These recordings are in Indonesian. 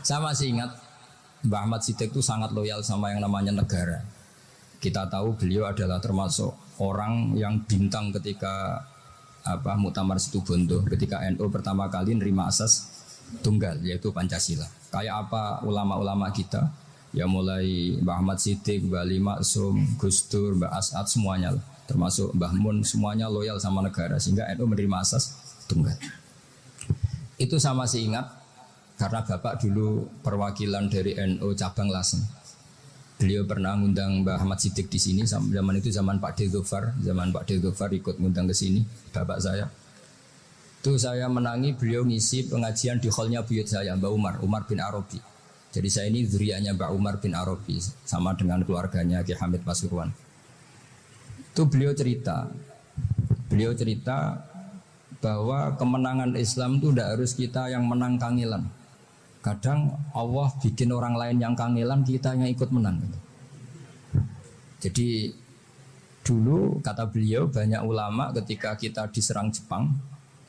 Saya masih ingat Mbah Ahmad Siddiq itu sangat loyal sama yang namanya negara. Kita tahu beliau adalah termasuk orang yang bintang ketika Muktamar Situbondo, ketika NU pertama kali nerima asas tunggal yaitu Pancasila. Kayak apa ulama-ulama kita, ya mulai Mbah Ahmad Siddiq, Mbah Ali Maksum, Gus Dur, Mbah As'ad semuanya, termasuk Mbah Mun, semuanya loyal sama negara sehingga NU menerima asas tunggal. Itu saya masih ingat karena Bapak dulu perwakilan dari NU cabang Lasem. Beliau pernah ngundang Mbah Ahmad Siddiq di sini. Zaman itu zaman Pak Dildofar, ikut ngundang ke sini. Bapak saya. Itu saya menangi beliau ngisi pengajian di hallnya buyut saya, Mbah Umar bin Arabi. Jadi saya ini zuriatnya Mbah Umar bin Arabi sama dengan keluarganya Ki Hamid Pasuruan. Itu beliau cerita bahwa kemenangan Islam itu tidak harus kita yang menang kangilan. Kadang Allah bikin orang lain yang kangelan, kita yang ikut menang. Jadi dulu kata beliau banyak ulama ketika kita diserang Jepang.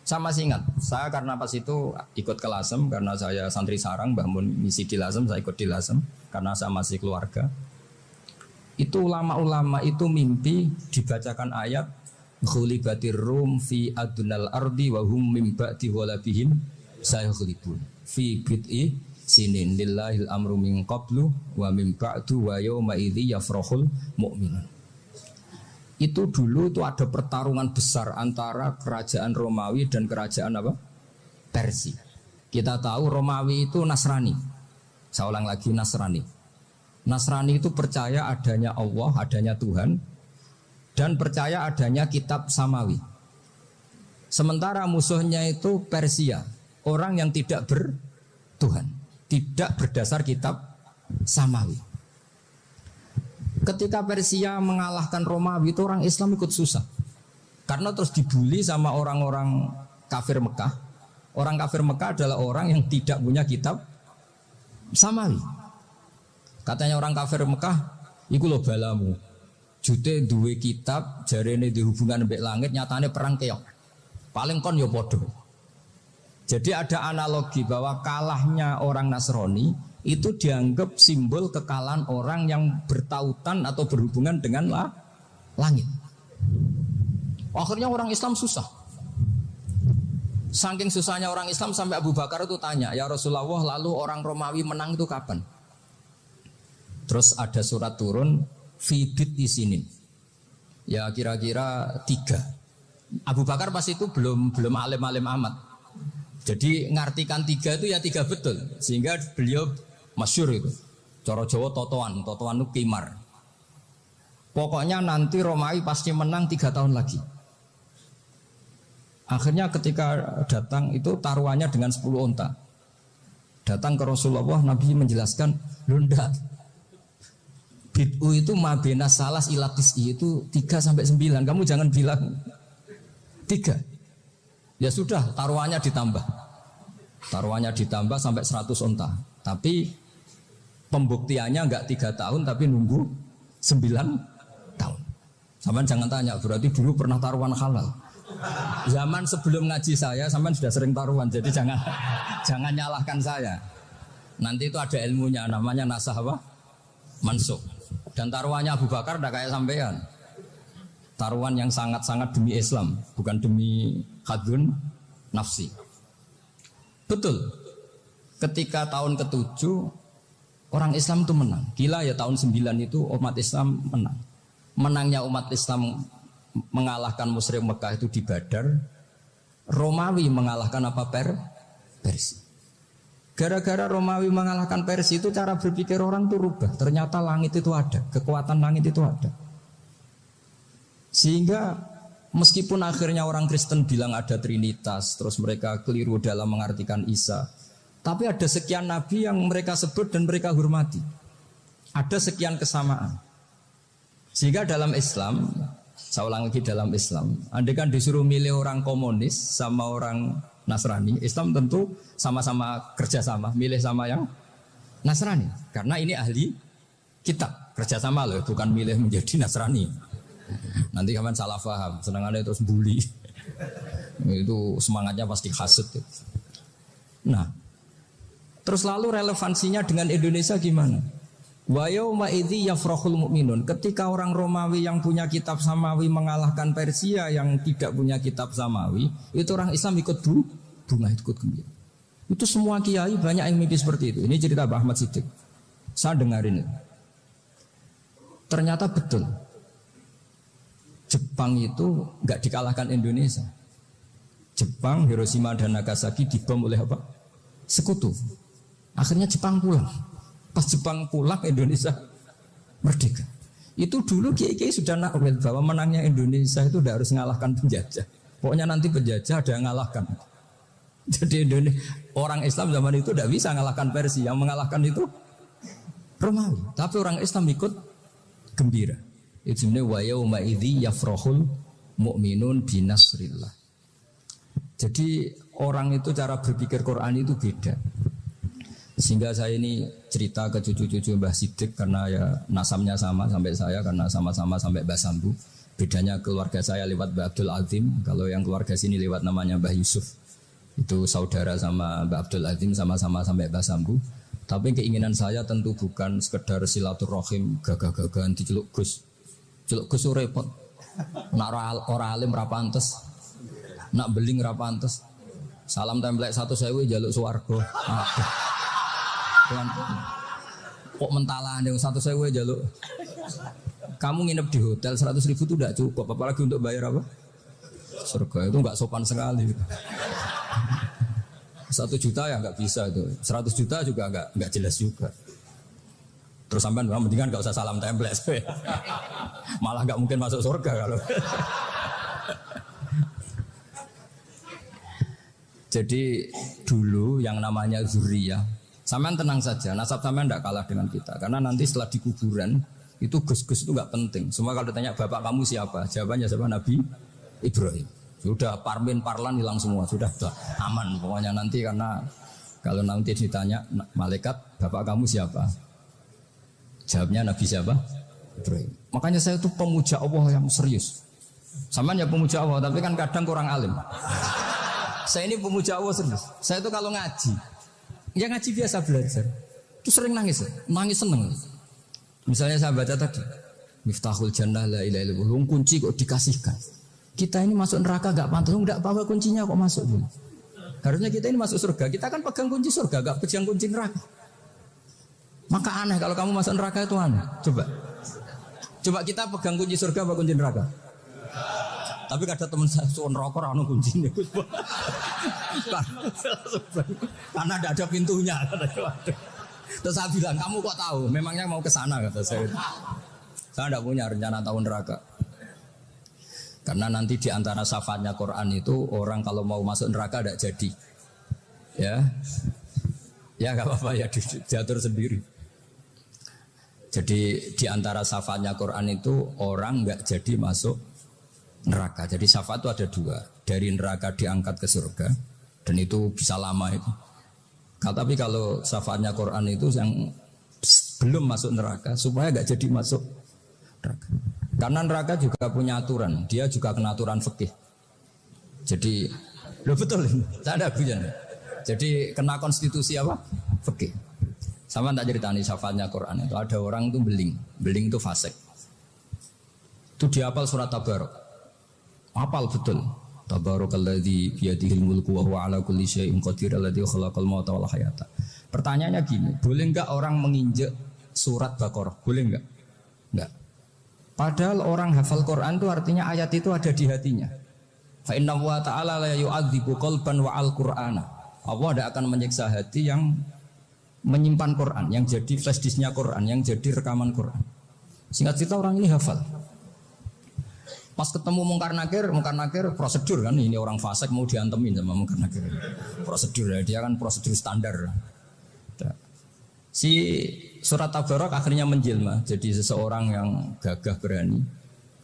Saya masih ingat, saya karena pas itu ikut ke Lasem karena saya santri sarang, Mbah Mun misi di Lasem, saya ikut di Lasem karena saya masih keluarga. Itu ulama-ulama itu mimpi dibacakan ayat Khulibatir rum fi adnal ardi wa hum mim ba'di ghalabihim sayaghlibun. Fi bid'i sinin lillahil amru min qablu wa min ba'du wa yawma idzi yafrahul mu'minun. Itu dulu itu ada pertarungan besar antara kerajaan Romawi dan kerajaan Persia. Kita tahu Romawi itu Nasrani. Saya ulang lagi, Nasrani. Nasrani itu percaya adanya Allah, adanya Tuhan, dan percaya adanya kitab samawi. Sementara musuhnya itu Persia, orang yang tidak bertuhan, tidak berdasar kitab samawi. Ketika Persia mengalahkan Romawi itu orang Islam ikut susah. Karena terus dibully sama orang-orang kafir Mekah. Orang kafir Mekah adalah orang yang tidak punya kitab samawi. Katanya orang kafir Mekah, iku lho balamu. Jute duwe kitab, jarene di hubungan mbek langit, nyatane perang keok. Paling kon yo padha. Jadi ada analogi bahwa kalahnya orang Nasrani itu dianggap simbol kekalahan orang yang bertautan atau berhubungan dengan langit. Akhirnya orang Islam susah. Saking susahnya orang Islam sampai Abu Bakar itu tanya, ya Rasulullah, lalu orang Romawi menang itu kapan? Terus ada surat turun, fi bid'i sinin. Ya kira-kira 3. Abu Bakar pas itu belum alim-alim amat. Jadi ngartikan 3 itu ya 3 betul. Sehingga beliau masyhur itu. Cara Jawa totoan itu kimar. Pokoknya nanti Romawi pasti menang 3 tahun lagi. Akhirnya ketika datang itu taruhannya dengan 10 onta. Datang ke Rasulullah, Nabi menjelaskan, "Lunda. Bid'u itu mabena salas ilatis itu 3 sampai 9. Kamu jangan bilang 3. Ya sudah, taruhannya ditambah. Taruhannya ditambah sampai 100 onta. Tapi pembuktiannya enggak 3 tahun tapi nunggu 9 tahun. Sampean jangan tanya, berarti dulu pernah taruhan halal. Zaman sebelum ngaji saya, sampean sudah sering taruhan. Jadi jangan nyalahkan saya. Nanti itu ada ilmunya, namanya nasah mansukh. Dan taruhannya Abu Bakar enggak kayak sampean. Taruhan yang sangat-sangat demi Islam, bukan demi hadun nafsi. Betul. Ketika tahun ke-7 orang Islam itu menang. Gila ya, tahun 9 itu umat Islam menang. Menangnya umat Islam mengalahkan musyrik Mekah itu di Badar. Romawi mengalahkan Persia. Gara-gara Romawi mengalahkan Persia itu cara berpikir orang itu rubah. Ternyata langit itu ada, kekuatan langit itu ada. Sehingga meskipun akhirnya orang Kristen bilang ada Trinitas, terus mereka keliru dalam mengartikan Isa, tapi ada sekian nabi yang mereka sebut dan mereka hormati. Ada sekian kesamaan. Sehingga dalam Islam, saya ulang lagi, dalam Islam, andai kan disuruh milih orang komunis sama orang Nasrani, Islam tentu sama-sama kerjasama, milih sama yang Nasrani. Karena ini ahli kitab, kerjasama loh, bukan milih menjadi Nasrani. Nanti kawan salah paham, senangannya terus bully. Itu semangatnya pasti hasut. Nah, Terus lalu relevansinya dengan Indonesia gimana? Wa yauma idzi yafrahul mu'minun. Ketika orang Romawi yang punya kitab samawi mengalahkan Persia yang tidak punya kitab samawi, itu orang Islam ikut bunga, ikut gembira. Itu semua kiai banyak yang mimpi seperti itu. Ini cerita Mbah Ahmad Siddiq. Saya dengarin itu. Ternyata betul. Jepang itu nggak dikalahkan Indonesia. Jepang, Hiroshima dan Nagasaki dibom oleh apa? Sekutu. Akhirnya Jepang pulang. Pas Jepang pulang, Indonesia merdeka. Itu dulu kiai-kiai sudah nakwil bahwa menangnya Indonesia itu tidak harus mengalahkan penjajah. Pokoknya nanti penjajah ada yang mengalahkan. Jadi orang Islam zaman itu tidak bisa mengalahkan Persia. Yang mengalahkan itu Romawi. Tapi orang Islam ikut gembira. Itu sebenarnya wa yauma idzi yafrahul mu'minun binasrillah. Jadi orang itu cara berpikir Quran itu beda. Sehingga saya ini cerita ke cucu-cucu Mbah Siddiq karena ya nasabnya sama sampai saya karena sama-sama sampai Mbah Sambu. Bedanya keluarga saya lewat Mbah Abdul Azim, kalau yang keluarga sini lewat namanya Mbah Yusuf. Itu saudara sama Mbah Abdul Azim sama-sama sampai Mbah Sambu. Tapi keinginan saya tentu bukan sekedar silaturahim gagah-gagahan diceluk Gus. Celuk Gus repot. Nak ora alim ra pantes. Nak beling ra pantes. Salam templek 1.000 jaluk swarga. Kok mentalan yang 1.000 jaluk. Kamu nginep di hotel 100.000 itu tidak cukup, apalagi untuk bayar apa? Surga itu nggak sopan sekali. 1 juta ya nggak bisa itu, 100 juta juga nggak jelas juga. Terus sampean mendingan nggak usah salam template, malah nggak mungkin masuk surga kalau. Jadi dulu yang namanya zuriyah, sampean tenang saja, nasab sampean tidak kalah dengan kita, karena nanti setelah di kuburan itu gus-gus itu nggak penting. Semua kalau ditanya bapak kamu siapa, jawabannya siapa? Nabi Ibrahim. Sudah parmin parlan hilang semua, sudah aman pokoknya nanti, karena kalau nanti ditanya malaikat bapak kamu siapa, jawabnya Nabi siapa? Ibrahim. Makanya saya itu pemuja Allah yang serius. Sampean ya pemuja Allah, tapi kan kadang kurang alim. Saya ini pemuja Allah serius. Saya itu kalau ngaji, ya ngaji biasa belajar, itu sering nangis seneng. Misalnya saya baca tadi, Miftahul Jannah la ilaha illallah, kunci kok dikasihkan. Kita ini masuk neraka gak pantas, enggak bawa kuncinya kok masuk dulu. Harusnya kita ini masuk surga, kita kan pegang kunci surga, gak pegang kunci neraka. Maka aneh kalau kamu masuk neraka itu aneh. Coba kita pegang kunci surga apa kunci neraka? Tapi ada teman saya suon rokok anu kuncinya. Karena tidak ada pintunya. Terus saya bilang, kamu kok tahu? Memangnya mau ke sana kata saya. Saya tidak punya rencana tahu neraka. Karena nanti di antara syafaatnya Quran itu orang kalau mau masuk neraka tidak jadi. Ya nggak apa-apa ya diatur sendiri. Jadi di antara syafaatnya Quran itu orang nggak jadi masuk neraka. Jadi syafaat itu ada 2. Dari neraka diangkat ke surga, dan itu bisa lama itu. Tapi kalau syafaatnya Quran itu yang belum masuk neraka supaya nggak jadi masuk neraka. Karena neraka juga punya aturan, dia juga kena aturan fikih. Jadi, betul ini, saya ada punya. Jadi kena konstitusi apa? Fikih. Sama tak ceritani syafaatnya Quran itu ada orang itu beling itu fasik. Itu dihafal surat Tabarok. Hafal betul. Tabarakalladzi biyadihil mulku wa huwa ala kulli syai'in qadir alladzi khalaqal mauta wal hayata. Pertanyaannya gini, boleh enggak orang menginjak surat Baqarah? Boleh enggak? Enggak. Padahal orang hafal Quran itu artinya ayat itu ada di hatinya. Fa inna wa ta'ala la yu'adzibu qalban wa al-Qur'ana. Allah tidak akan menyiksa hati yang menyimpan Quran, yang jadi flash disknya Quran, yang jadi rekaman Quran. Singkat cerita orang ini hafal. Pas ketemu Mungkar Nakir prosedur kan, ini orang fasik mau diantemin sama Mungkar Nakir. Prosedur ya, dia kan prosedur standar. Si surat Tabarok akhirnya menjelma jadi seseorang yang gagah berani.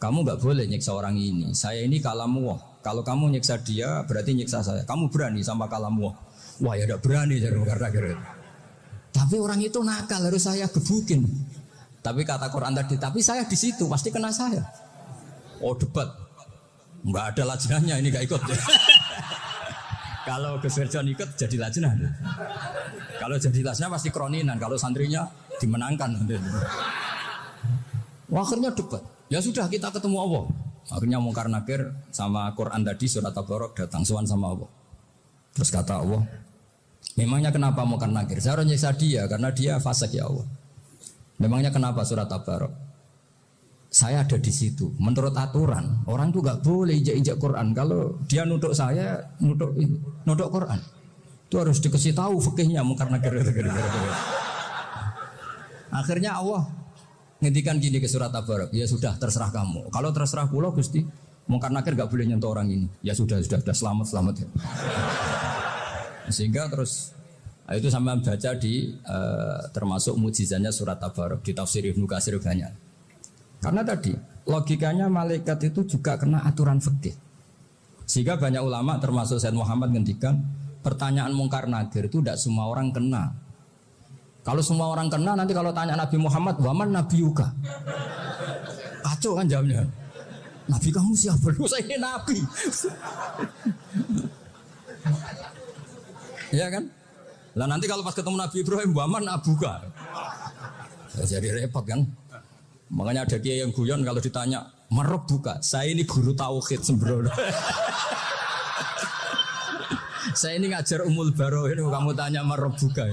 Kamu nggak boleh nyiksa orang ini. Saya ini kalamullah. Kalau kamu nyiksa dia berarti nyiksa saya. Kamu berani sama kalamullah. Wah ya tidak berani jadi Mungkar Nakir. Tapi orang itu nakal, harus saya gebukin. Tapi kata Quran tadi, tapi saya di situ pasti kena saya. Oh debat, nggak ada lajnahnya, ini nggak ikut. Kalau Gus Wirjon ikut jadi lajnah. Kalau jadi lasnya pasti kroninan, kalau santrinya dimenangkan. Wah, akhirnya debat. Ya sudah kita ketemu Allah. Akhirnya Mungkar Nakir sama Quran tadi surat Tabarok datang sowan sama Allah. Terus kata Allah, memangnya kenapa Mungkar Nakir? Saya harus nyiksa dia karena dia fasik ya Allah. Memangnya kenapa surat Tabarok? Saya ada di situ. Menurut aturan orang tuh nggak boleh injak-injak Quran. Kalau dia nutuk saya, nutuk Quran. Itu harus dikasih tahu fikihnya Mungkar Nakir. Akhirnya Allah ngendikan gini ke surat Tabarok, ya sudah terserah kamu. Kalau terserah pulau Gusti, Mungkar Nakir gak boleh nyentuh orang ini. Ya sudah selamat ya. Sehingga terus itu sama baca di termasuk mukjizatnya surat Tabarok di tafsir Ibnu Katsir banyak. Karena tadi logikanya malaikat itu juga kena aturan fikih. Sehingga banyak ulama termasuk Said Muhammad ngendikan pertanyaan Mungkar Nakir itu tidak semua orang kena. Kalau semua orang kena, nanti kalau tanya Nabi Muhammad, waman Nabi Yuka, kacau kan jawabnya. Nabi kamu siapa? Lu saya ini Nabi. Ya kan? Lah nanti kalau pas ketemu Nabi Ibrahim, waman Abuka, ya, jadi repot kan? Makanya ada kiai yang guyon kalau ditanya, Marab buka, saya ini guru tauhid sembrono. Saya ini ngajar Umul Baro ini kamu tanya Marbuka.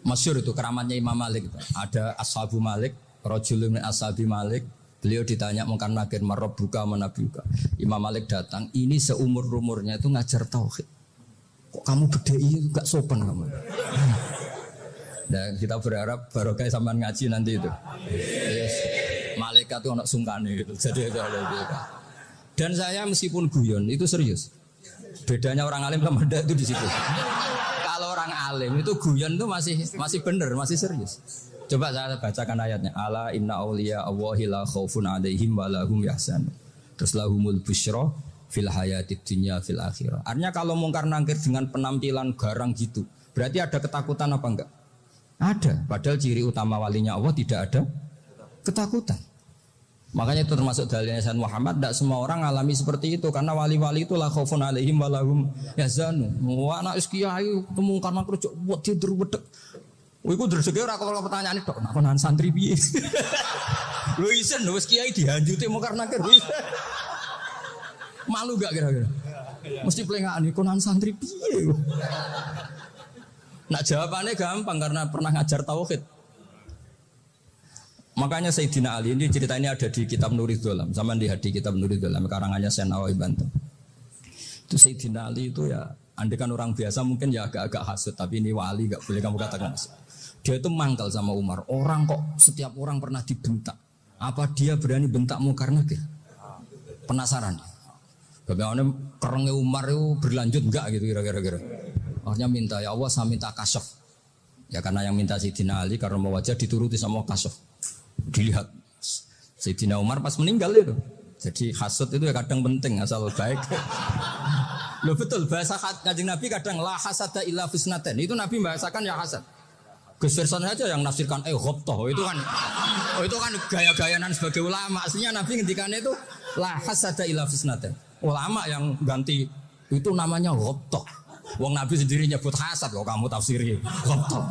Masyhur itu keramatnya Imam Malik itu. Ada Ashabu Malik, rajulun min ashabi Malik. Beliau ditanya Mungkar Nakir Marbuka manabiuka. Imam Malik datang, ini seumur-umurnya itu ngajar tauhid. Kok kamu bedai enggak sopan kamu? Dan kita berharap barokah sampean ngaji nanti itu. Yes. Malaikat itu anak sungkane gitu. Jadi dan saya meskipun guyon itu serius. Bedanya orang alim sama ndak itu di situ. Kalau orang alim itu guyon itu masih benar, masih serius. Coba saya bacakan ayatnya. Ala inna auliya Allahi la khaufun alaihim wa lahum yahzanun. Terus lahumul busyra fil hayatid dunya fil akhirah. Artinya kalau Mungkar Nakir dengan penampilan garang gitu, berarti ada ketakutan apa enggak? Ada. Padahal ciri utama walinya Allah tidak ada ketakutan. Makanya itu termasuk dalilnya Sayyid Muhammad. Tidak semua orang alami seperti itu. Karena wali-wali itu la khaufun alaihim wa lahum yahzanun. Wah anak kiai Mungkar Nakir cok buat tidur wedek. Iku rezeki ora kok pertanyaan itu. Nak konan santri piye? Lho isen wis kiai dihanjuti Mungkar Nakir. Malu gak kira-kira? Mesti pelengahan konan santri piye? Nah jawabannya gampang karena pernah ngajar tauhid. Makanya Sayyidina Ali ini cerita ini ada di kitab Nurul Dholam. Sama di kitab Nurul Dholam karangannya Syekh Nawawi Banten. Itu Sayyidina Ali itu ya, andekan orang biasa mungkin ya agak-agak hasut, tapi ini wali gak boleh kamu katakan hasut. Dia itu mangkal sama Umar. Orang kok setiap orang pernah dibentak. Apa dia berani bentak Mungkar Nakir? Penasaran. Bagaimana kerengnya Umar itu berlanjut enggak gitu kira-kira. Akhirnya minta, ya Allah saya minta kasyaf. Ya karena yang minta Sayyidina Ali karena mau wajah dituruti sama kasyaf. Dilihat Sayyidina Umar pas meninggal itu. Jadi hasud itu ya kadang penting asal baik. Loh betul bahasa Kanjeng Nabi kadang la hasada illa fisnaten. Itu Nabi bahasakan ya hasad. Gus Firson aja yang nafsirkan ghobtoh itu kan gaya-gayanan sebagai ulama. Aslinya Nabi ngendikannya itu la hasada illa fisnaten. Ulama yang ganti itu namanya ghobtoh. Wong Nabi sendiri nyebut hasad kok kamu tafsiri ghobtoh.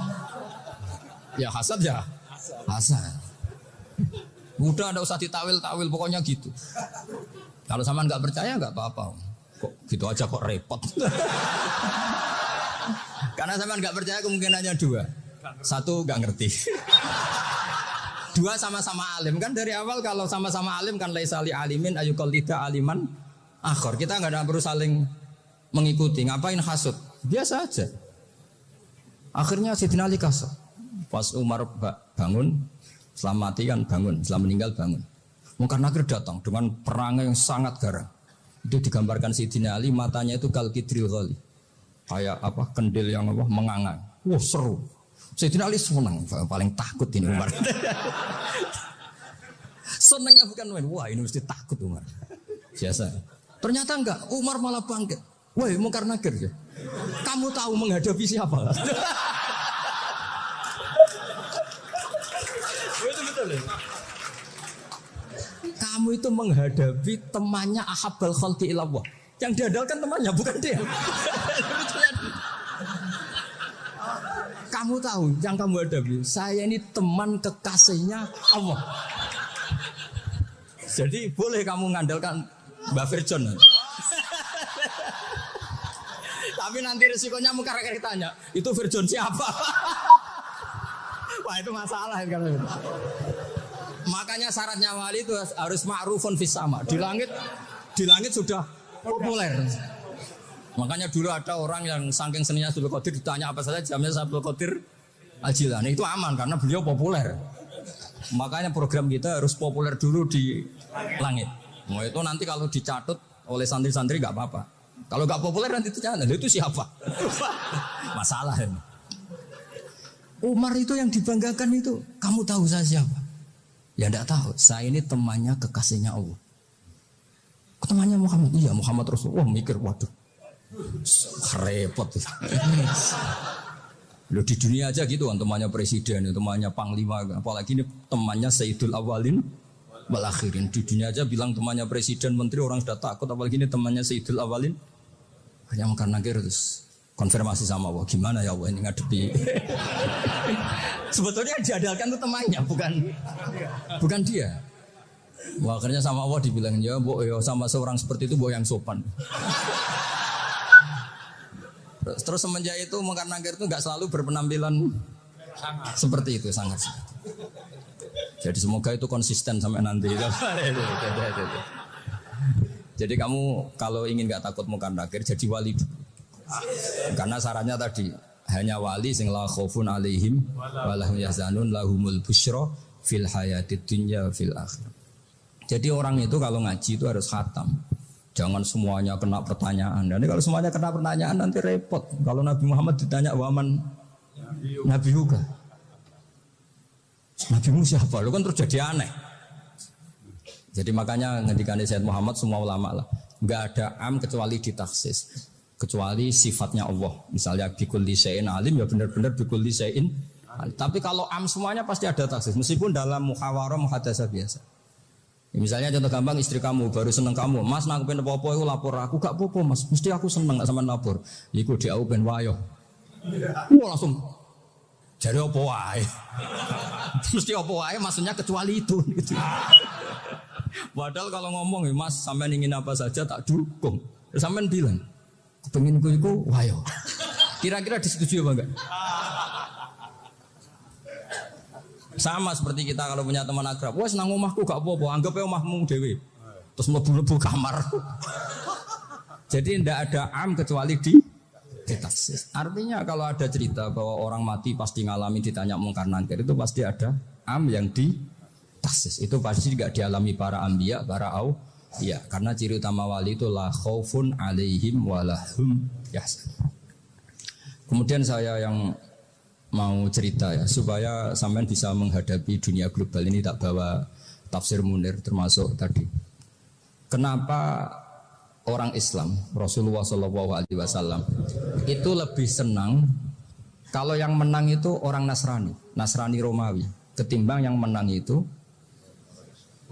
Ya hasad ya hasad. Udah tidak usah ditawil-tawil pokoknya gitu. Kalau sama nggak percaya nggak apa-apa. Kok gitu aja kok repot. Karena sama nggak percaya kemungkinannya dua. Satu nggak ngerti. Dua sama-sama alim kan dari awal kalau sama-sama alim kan laisali alimin ayuqallida aliman akhor. Kita nggak perlu saling mengikuti. Ngapain hasud? Biasa aja. Akhirnya Sayyidina Ali kasar. Pas Umar bangun, setelah mati kan bangun, setelah meninggal bangun. Mungkar Nakir datang dengan perangai yang sangat garang. Itu digambarkan Sayyidina Ali matanya itu kalkidril ghali. Kayak apa? Kendil yang apa? Mengangang. Wah seru. Sayyidina Ali senang, paling takut ini Umar. Senangnya bukan main. Wah ini mesti takut Umar. Biasa. Ternyata enggak. Umar malah bangkit. Woi Mungkar Nakir ya. Kamu tahu menghadapi siapa? Itu betul ya. Kamu itu menghadapi temannya ahabbal khalqi ilallah. Yang diandalkan temannya bukan dia. Kamu tahu yang kamu hadapi, saya ini teman kekasihnya Allah. Jadi boleh kamu ngandalkan Mbak Virjon. Tapi nanti resikonya mungkar tanya, itu Virjon siapa? Wah itu masalah kan. Makanya syaratnya wali itu harus ma'rufun fis sama. Di langit sudah populer. Makanya dulu ada orang yang saking seninya Abdul Qadir ditanya apa saja jamnya Abdul Qadir Al-Jilani itu aman karena beliau populer. Makanya program kita harus populer dulu di langit. Mau itu nanti kalau dicatut oleh santri-santri nggak apa-apa. Kalau nggak populer nanti ditanya, itu siapa? Masalah ini. Umar itu yang dibanggakan itu, kamu tahu saya siapa? Ya enggak tahu, saya ini temannya kekasihnya Allah. Temannya Muhammad, iya Muhammad Rasulullah. Mikir, waduh, repot. Loh di dunia aja gitu kan, temannya presiden, temannya panglima, apalagi ini temannya Sayyidul Awalin wal Akhirin. Di dunia aja bilang temannya presiden, menteri, orang sudah takut, apalagi ini temannya Sayyidul Awalin. Hanya karena terus konfirmasi sama Allah, gimana ya Allah ini ngadepi. Sebetulnya yang diandalkan itu temannya, bukan dia. Wah, akhirnya sama Allah dibilang, ya bu, ya sama seorang seperti itu bu yang sopan. Terus semenjak itu Mungkar Nakir itu nggak selalu berpenampilan seperti itu, sangat. Jadi semoga itu konsisten sampai nanti. Jadi kamu kalau ingin nggak takut Mungkar Nakir, jadi wali. Karena syaratnya tadi hanya wali sing la khaufun alaihim wa lahum yahzanun lahumul busyra fil hayatid dunya fil akhirah. Jadi orang itu kalau ngaji itu harus khatam. Jangan semuanya kena pertanyaan. Dan kalau semuanya kena pertanyaan nanti repot. Kalau Nabi Muhammad ditanya waman Nabi juga. Nabimu siapa? Lu kan terus jadi aneh. Jadi makanya ngendikane Sayyid Muhammad semua ulama lah, enggak ada am kecuali ditaksis. Kecuali sifatnya Allah. Misalnya bikulli syai'in alim ya benar-benar bikulli syai'in alim. Tapi kalau am semuanya pasti ada taksis meskipun dalam muhawarah muhadasah biasa. Ya, misalnya contoh gampang istri kamu baru seneng kamu, Mas nak pengen apa-apa itu lapor aku gak apa-apa Mas, mesti aku seneng gak sama lapor. Iku di aku pengen wayo. Langsung jadi apa wae. Mesti apa wae maksudnya kecuali itu gitu. Padahal kalau ngomong Mas sampean ingin apa saja tak dukung. Sampean bilang pengen iku wayo. Kira-kira disetujui apa enggak? Sama seperti kita kalau punya teman akrab, wes nang omahku gak apa-apa, anggap aja omahmu dewe. Terus mlebu-mlebu kamar. Jadi tidak ada am kecuali di taksis. Artinya kalau ada cerita bahwa orang mati pasti ngalami ditanya Mungkar Nakir, itu pasti ada am yang di taksis. Itu pasti juga dialami para anbiya, para auliya. Karena ciri utama wali itu la khaufun alaihim walahum yahzanun. Kemudian saya yang mau cerita ya supaya sampean bisa menghadapi dunia global ini, tak bawa tafsir Munir termasuk tadi. Kenapa orang Islam Rasulullah SAW itu lebih senang kalau yang menang itu orang Nasrani Romawi ketimbang yang menang itu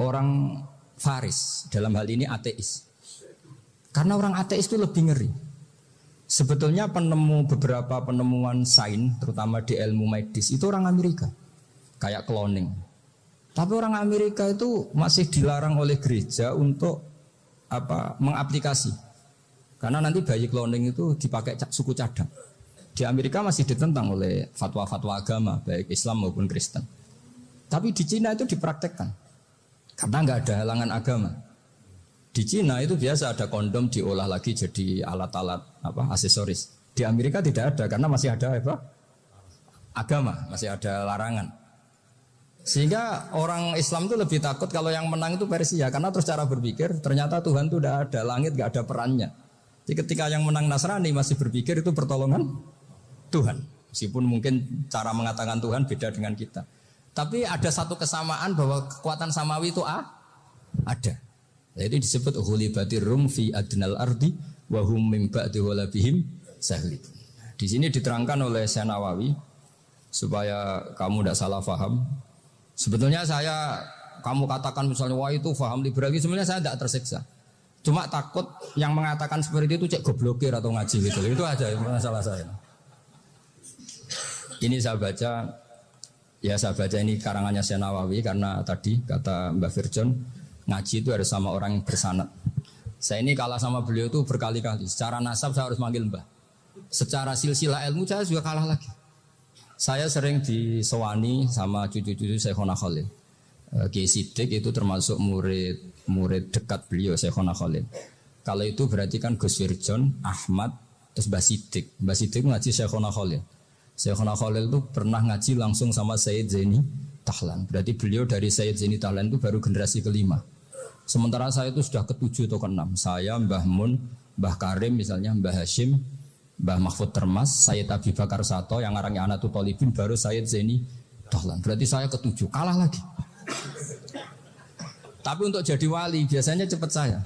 orang Faris, dalam hal ini ateis. Karena orang ateis itu lebih ngeri. Sebetulnya beberapa penemuan sains, terutama di ilmu medis, itu orang Amerika. Kayak cloning. Tapi orang Amerika itu masih dilarang oleh gereja untuk mengaplikasi. Karena nanti bayi cloning itu dipakai suku cadang. Di Amerika masih ditentang oleh fatwa-fatwa agama, baik Islam maupun Kristen. Tapi di Cina itu dipraktekkan. Karena nggak ada halangan agama. Di Cina itu biasa ada kondom diolah lagi jadi alat-alat aksesoris. Di Amerika tidak ada karena masih ada agama, masih ada larangan. Sehingga orang Islam itu lebih takut kalau yang menang itu Persia, karena terus cara berpikir ternyata Tuhan itu tidak ada, langit nggak ada perannya. Jadi ketika yang menang Nasrani masih berpikir itu pertolongan Tuhan, meskipun mungkin cara mengatakan Tuhan beda dengan kita. Tapi ada satu kesamaan bahwa kekuatan samawi itu ada. Jadi disebut ghulibatir rum fi adnal ardi wa hum min ba'di ghalabihim sahlib. Di sini diterangkan oleh Syekh Nawawi supaya kamu tidak salah paham. Sebetulnya kamu katakan misalnya wah itu paham liberal, sebenarnya saya tidak tersiksa. Cuma takut yang mengatakan seperti itu cek goblokir atau ngaji gitu. Itu aja masalah saya. Ini saya baca, ya saya baca ini karangannya Syekh Nawawi karena tadi kata Mbah Firjon ngaji itu harus sama orang yang bersanad. Saya ini kalah sama beliau itu berkali-kali. Secara nasab saya harus manggil Mbah. Secara silsilah ilmu saya juga kalah lagi. Saya sering disewani sama cucu-cucu Syekhona Khalil. Kiai Siddiq itu termasuk murid dekat beliau Syekhona Khalil. Kalau itu berarti kan Gus Firjon, Ahmad, terus Mbah Siddiq. Mbah Siddiq ngaji Syekhona Khalil. Syekhona Khalil itu pernah ngaji langsung sama Sayyid Zaini Tahlan. Berarti beliau dari Sayyid Zaini Tahlan itu baru generasi kelima. Sementara saya itu sudah ke-7 atau ke-6. Saya, Mbah Mun, Mbah Karim misalnya, Mbah Hashim, Mbah Mahfud Termas, Sayyid Abi Bakar Sato, yang arangnya Anatul Talibin, baru Sayyid Zaini Tahlan. Berarti saya ke-7, kalah lagi. Tapi untuk jadi wali biasanya cepat saya.